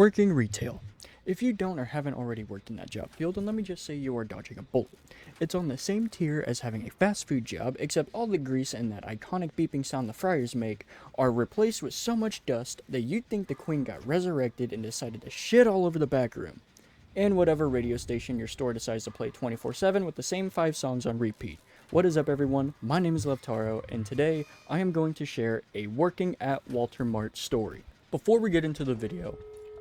Working retail. If you don't or haven't already worked in that job field, then let me just say you are dodging a bullet. It's on the same tier as having a fast food job, except all the grease and that iconic beeping sound the fryers make are replaced with so much dust that you'd think the queen got resurrected and decided to shit all over the back room. And whatever radio station your store decides to play 24/7 with the same 5 songs on repeat. What is up, everyone? My name is Levtaro, and today I am going to share a working at Walter Mart story. Before we get into the video,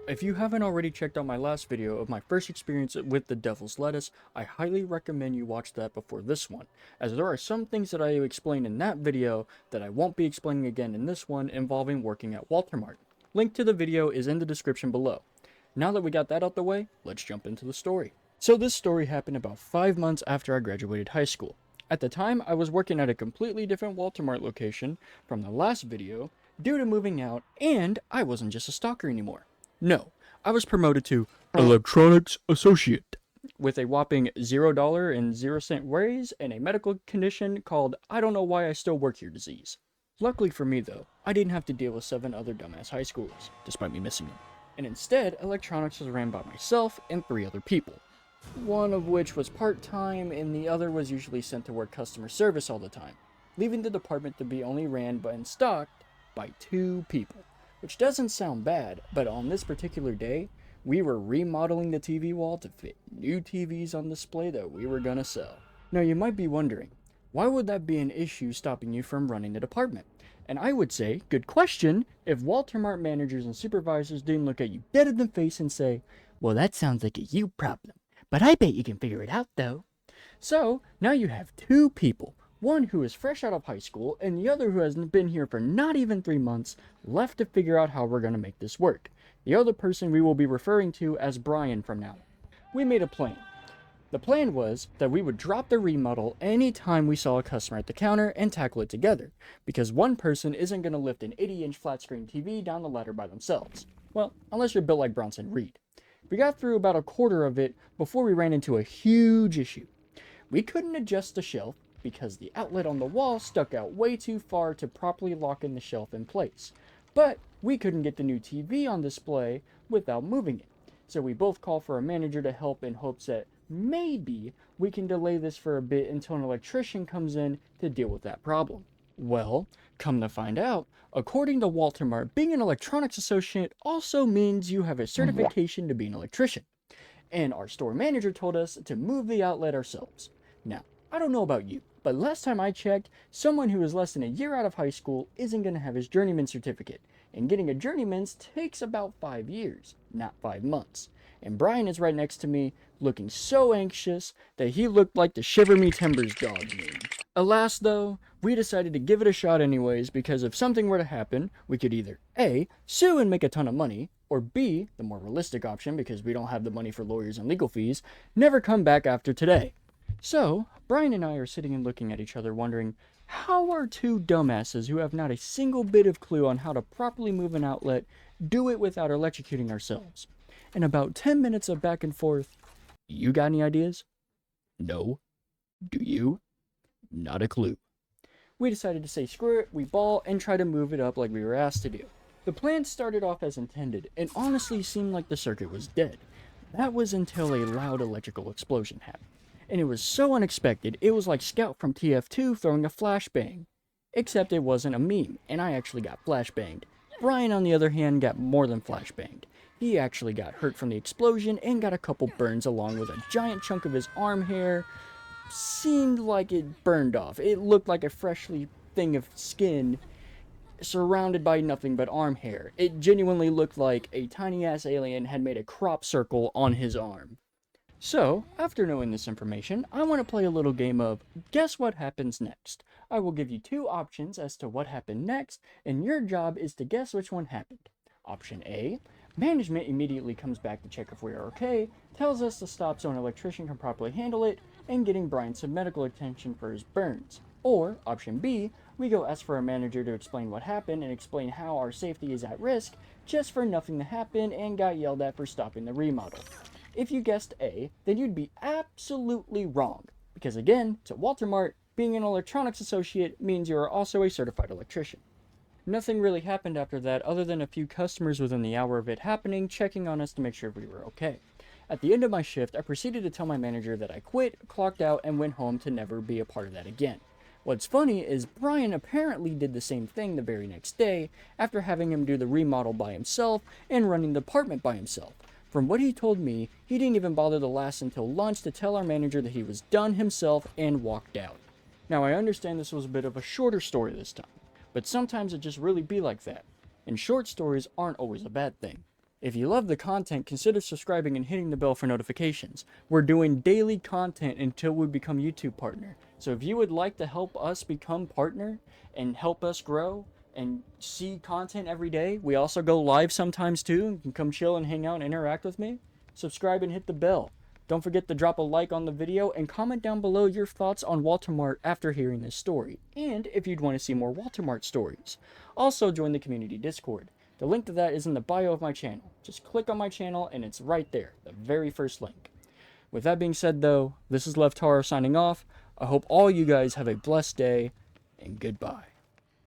if you haven't already checked out my last video of my first experience with the devil's lettuce, I highly recommend you watch that before this one, as there are some things that I explained in that video that I won't be explaining again in this one involving working at Walter Mart. Link to the video is in the description below. Now that we got that out the way, let's jump into the story. So this story happened about 5 months after I graduated high school. At the time, I was working at a completely different Walter Mart location from the last video due to moving out, and I wasn't just a stalker anymore. No, I was promoted to Electronics Associate with a whopping $0 and 0 cent raise and a medical condition called I don't know why I still work here disease. Luckily for me though, I didn't have to deal with 7 other dumbass high schoolers, despite me missing them. And instead, electronics was ran by myself and 3 other people. One of which was part-time and the other was usually sent to work customer service all the time, leaving the department to be only ran and stocked by 2 people. Which doesn't sound bad, but on this particular day, we were remodeling the TV wall to fit new TVs on display that we were gonna sell. Now you might be wondering, why would that be an issue stopping you from running the department? And I would say, good question, if Walter Mart managers and supervisors didn't look at you dead in the face and say, well, that sounds like a you problem, but I bet you can figure it out though. So, now you have 2 people, one who is fresh out of high school and the other who hasn't been here for not even 3 months, left to figure out how we're going to make this work. The other person we will be referring to as Brian from now on. We made a plan. The plan was that we would drop the remodel anytime we saw a customer at the counter and tackle it together, because one person isn't going to lift an 80-inch flat screen TV down the ladder by themselves. Well, unless you're built like Bronson Reed. We got through about a quarter of it before we ran into a huge issue. We couldn't adjust the shelf because the outlet on the wall stuck out way too far to properly lock in the shelf in place. But we couldn't get the new TV on display without moving it. So we both called for a manager to help in hopes that maybe we can delay this for a bit until an electrician comes in to deal with that problem. Well, come to find out, according to Walter Mart, being an electronics associate also means you have a certification to be an electrician. And our store manager told us to move the outlet ourselves. Now, I don't know about you, but last time I checked, someone who is less than a year out of high school isn't going to have his journeyman certificate, and getting a journeyman's takes about 5 years, not 5 months. And Brian is right next to me, looking so anxious that he looked like the Shiver Me Timbers dog meme. Alas though, we decided to give it a shot anyways, because if something were to happen, we could either A, sue and make a ton of money, or B, the more realistic option because we don't have the money for lawyers and legal fees, never come back after today. So, Brian and I are sitting and looking at each other wondering, how are 2 dumbasses who have not a single bit of clue on how to properly move an outlet do it without electrocuting ourselves? In about 10 minutes of back and forth, you got any ideas? No. Do you? Not a clue. We decided to say screw it, we ball, and try to move it up like we were asked to do. The plan started off as intended, and honestly seemed like the circuit was dead. That was until a loud electrical explosion happened. And it was so unexpected, it was like Scout from TF2 throwing a flashbang. Except it wasn't a meme, and I actually got flashbanged. Brian, on the other hand, got more than flashbanged. He actually got hurt from the explosion and got a couple burns along with a giant chunk of his arm hair. Seemed like it burned off. It looked like a freshly thing of skin surrounded by nothing but arm hair. It genuinely looked like a tiny-ass alien had made a crop circle on his arm. So, after knowing this information, I want to play a little game of Guess What Happens Next. I will give you 2 options as to what happened next, and your job is to guess which one happened. Option A, management immediately comes back to check if we are okay, tells us to stop so an electrician can properly handle it, and getting Brian some medical attention for his burns. Or, option B, we go ask for a manager to explain what happened and explain how our safety is at risk, just for nothing to happen and got yelled at for stopping the remodel. If you guessed A, then you'd be absolutely wrong. Because again, to Walter Mart, being an electronics associate means you are also a certified electrician. Nothing really happened after that other than a few customers within the hour of it happening checking on us to make sure we were okay. At the end of my shift, I proceeded to tell my manager that I quit, clocked out, and went home to never be a part of that again. What's funny is Brian apparently did the same thing the very next day after having him do the remodel by himself and running the apartment by himself. From what he told me, he didn't even bother to last until lunch to tell our manager that he was done himself and walked out. Now, I understand this was a bit of a shorter story this time, but sometimes it just really be like that. And short stories aren't always a bad thing. If you love the content, consider subscribing and hitting the bell for notifications. We're doing daily content until we become YouTube partner. So if you would like to help us become partner and help us grow and see content every day, we also go live sometimes too. You can come chill and hang out and interact with me. Subscribe and hit the bell. Don't forget to drop a like on the video and comment down below your thoughts on Walter Mart after hearing this story, and if you'd want to see more Walter Mart stories. Also join the community Discord. The link to that is in the bio of my channel. Just click on my channel and it's right there, the very first link. With that being said though, this is Lev Taro signing off. I hope all you guys have a blessed day, and goodbye.